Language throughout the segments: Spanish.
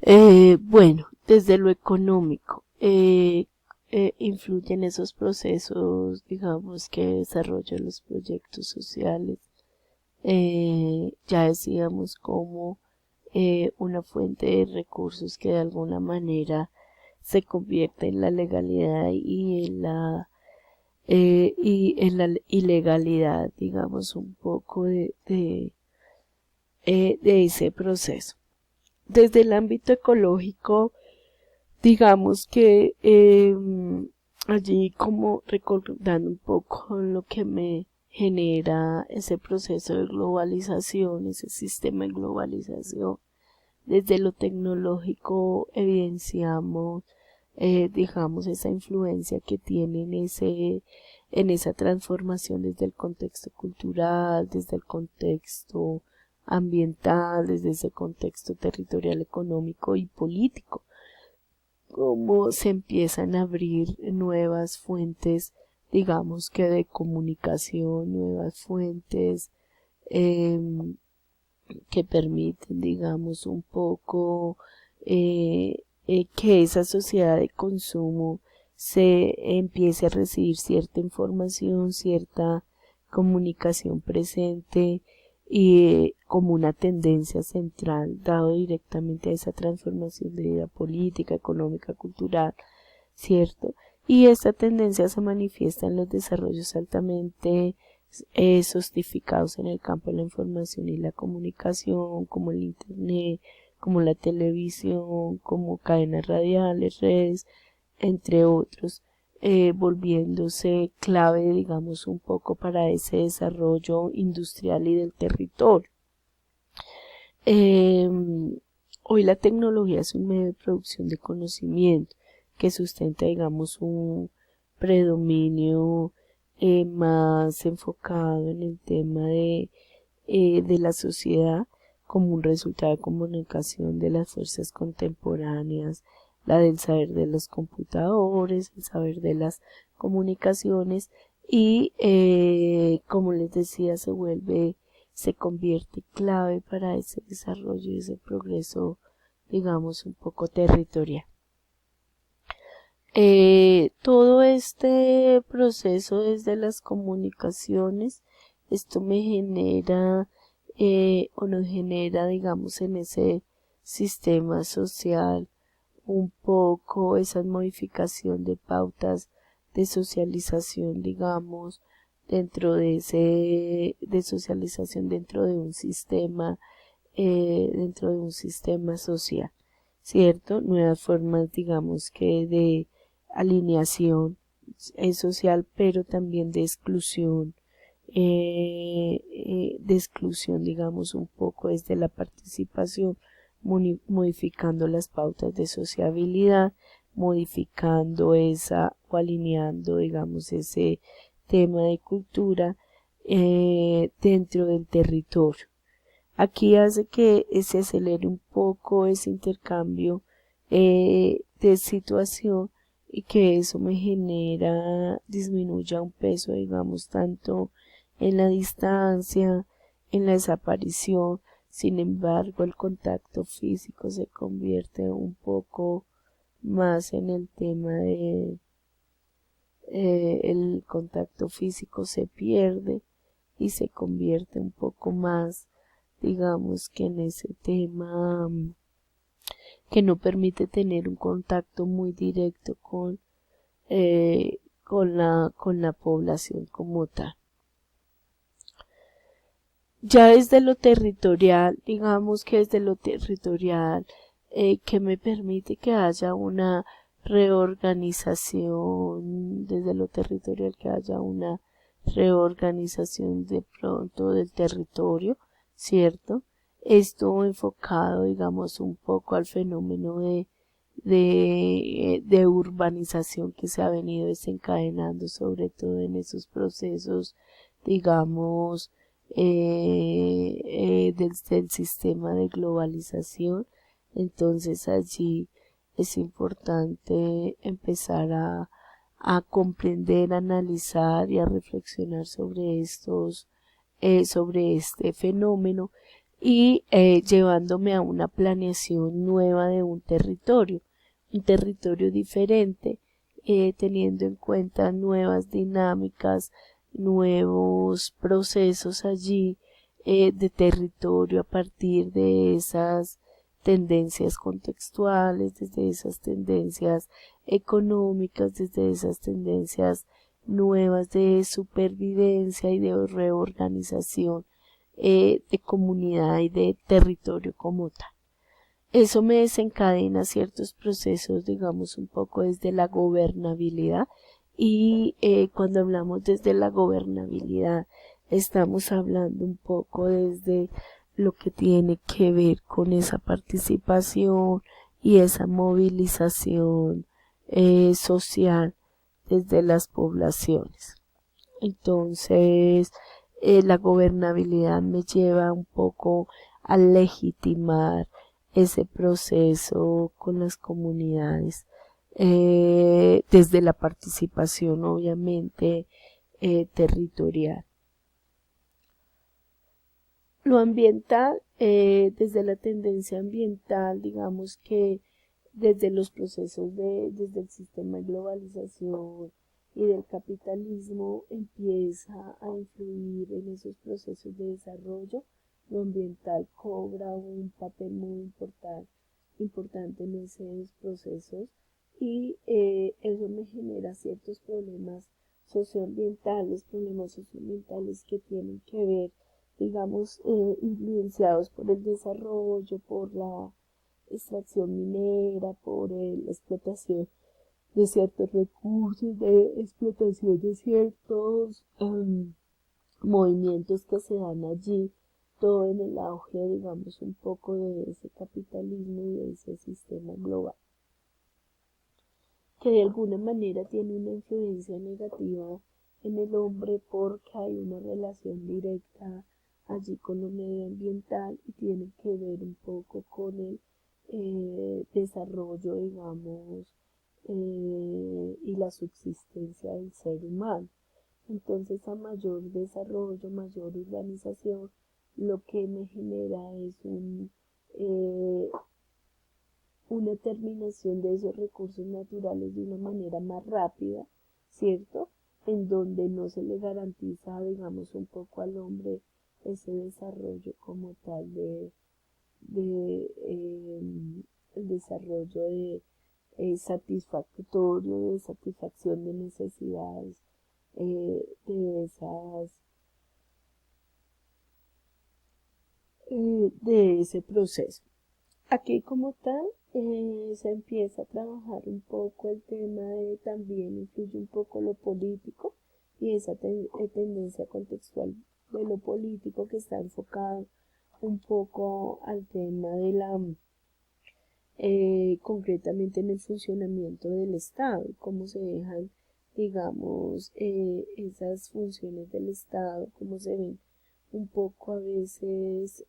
Bueno, desde lo económico, influyen esos procesos, digamos, que desarrollan los proyectos sociales. Ya decíamos como una fuente de recursos que de alguna manera se convierte en la legalidad y en la ilegalidad, digamos, un poco de ese proceso. Desde el ámbito ecológico, digamos que allí como recordando un poco lo que me genera ese proceso de globalización, ese sistema de globalización. Desde lo tecnológico evidenciamos, digamos, esa influencia que tiene en esa transformación desde el contexto cultural, desde el contexto ambiental, desde ese contexto territorial, económico y político, cómo se empiezan a abrir nuevas fuentes, digamos que de comunicación, nuevas fuentes em, que permiten, digamos, un poco que esa sociedad de consumo se empiece a recibir cierta información, cierta comunicación presente y como una tendencia central, dado directamente a esa transformación de vida política, económica, cultural, ¿cierto? Y esta tendencia se manifiesta en los desarrollos altamente sofisticados en el campo de la información y la comunicación, como el Internet, como la televisión, como cadenas radiales, redes, entre otros, volviéndose clave, digamos, un poco para ese desarrollo industrial y del territorio. Eh, Hoy la tecnología es un medio de producción de conocimiento que sustenta, digamos, un predominio más enfocado en el tema de la sociedad como un resultado de comunicación de las fuerzas contemporáneas, la del saber de los computadores, el saber de las comunicaciones y, como les decía, se convierte clave para ese desarrollo y ese progreso, digamos, un poco territorial. Todo este proceso desde las comunicaciones, esto me genera o nos genera, digamos, en ese sistema social un poco esa modificación de pautas de socialización, digamos, de socialización dentro de un sistema social, ¿cierto? Nuevas formas, digamos, que de alineación social, pero también de exclusión, digamos, un poco desde la participación, modificando las pautas de sociabilidad, modificando esa o alineando, digamos, ese tema de cultura dentro del territorio. Aquí hace que se acelere un poco ese intercambio de situación y que eso me disminuya un peso, digamos, tanto en la distancia, en la desaparición. Sin embargo, el contacto físico se convierte un poco más en el tema el contacto físico se pierde y se convierte un poco más, digamos, que en ese tema que no permite tener un contacto muy directo con la población como tal. Ya desde lo territorial, digamos que desde lo territorial, que me permite que haya una reorganización, desde lo territorial que haya una reorganización de pronto del territorio, ¿cierto? Esto enfocado, digamos, un poco al fenómeno de urbanización que se ha venido desencadenando, sobre todo en esos procesos, digamos, del sistema de globalización. Entonces allí es importante empezar a comprender, a analizar y a reflexionar sobre sobre este fenómeno, y llevándome a una planeación nueva de un territorio diferente, teniendo en cuenta nuevas dinámicas, nuevos procesos allí de territorio a partir de esas tendencias contextuales, desde esas tendencias económicas, desde esas tendencias nuevas de supervivencia y de reorganización de comunidad y de territorio como tal. Eso me desencadena ciertos procesos, digamos, un poco desde la gobernabilidad y cuando hablamos desde la gobernabilidad estamos hablando un poco desde lo que tiene que ver con esa participación y esa movilización social desde las poblaciones. Entonces, la gobernabilidad me lleva un poco a legitimar ese proceso con las comunidades, desde la participación obviamente territorial. Lo ambiental, desde la tendencia ambiental, digamos que desde los procesos desde el sistema de globalización y del capitalismo empieza a influir en esos procesos de desarrollo. Lo ambiental cobra un papel muy importante en esos procesos y eso me genera ciertos problemas socioambientales que tienen que ver, digamos, influenciados por el desarrollo, por la extracción minera, por la explotación de ciertos recursos, de explotación de ciertos movimientos que se dan allí, todo en el auge, digamos, un poco de ese capitalismo y de ese sistema global, que de alguna manera tiene una influencia negativa en el hombre porque hay una relación directa allí con lo medioambiental y tiene que ver un poco con el desarrollo, digamos, y la subsistencia del ser humano. Entonces, a mayor desarrollo, mayor urbanización, lo que me genera es una terminación de esos recursos naturales de una manera más rápida, ¿cierto? En donde no se le garantiza, digamos, un poco al hombre ese desarrollo como tal de el desarrollo de satisfactorio, de satisfacción de necesidades de ese proceso. Aquí como tal se empieza a trabajar un poco el tema de también influye un poco lo político y esa tendencia contextual de lo político que está enfocado un poco al tema de la concretamente en el funcionamiento del Estado, cómo se dejan, digamos, esas funciones del Estado, cómo se ven un poco a veces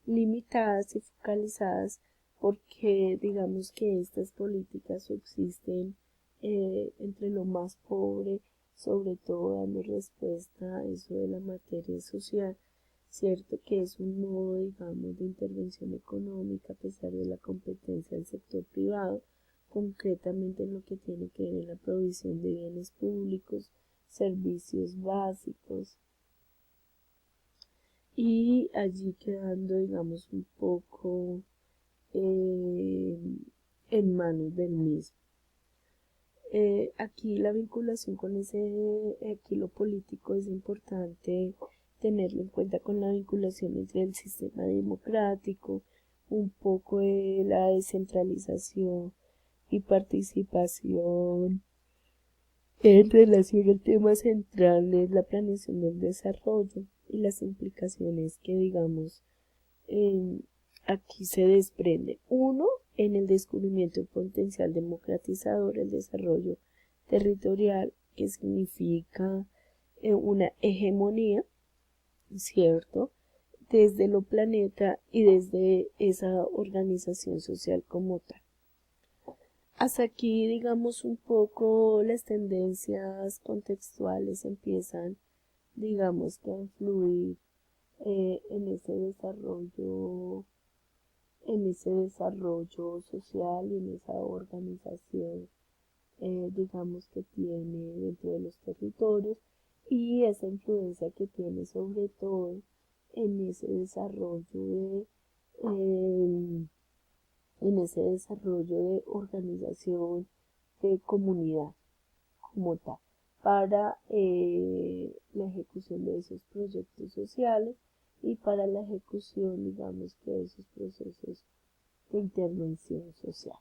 limitadas y focalizadas, porque digamos que estas políticas subsisten entre lo más pobre, sobre todo dando respuesta a eso de la materia social, cierto que es un modo, digamos, de intervención económica a pesar de la competencia del sector privado, concretamente en lo que tiene que ver en la provisión de bienes públicos, servicios básicos, y allí quedando, digamos, un poco eh, en manos del mismo. Aquí la vinculación con aquí lo político es importante tenerlo en cuenta con la vinculación entre el sistema democrático, un poco de la descentralización y participación en relación al tema central es la planeación del desarrollo y las implicaciones que, digamos, aquí se desprende. Uno, en el descubrimiento del potencial democratizador, el desarrollo territorial, que significa una hegemonía, ¿cierto? Desde lo planeta y desde esa organización social como tal. Hasta aquí, digamos, un poco las tendencias contextuales empiezan, digamos, que a influir en ese desarrollo social y en esa organización, digamos, que tiene dentro de los territorios y esa influencia que tiene sobre todo en ese desarrollo eh, en ese desarrollo de organización de comunidad como tal para la ejecución de esos proyectos sociales y para la ejecución, digamos, que de esos procesos de intervención social.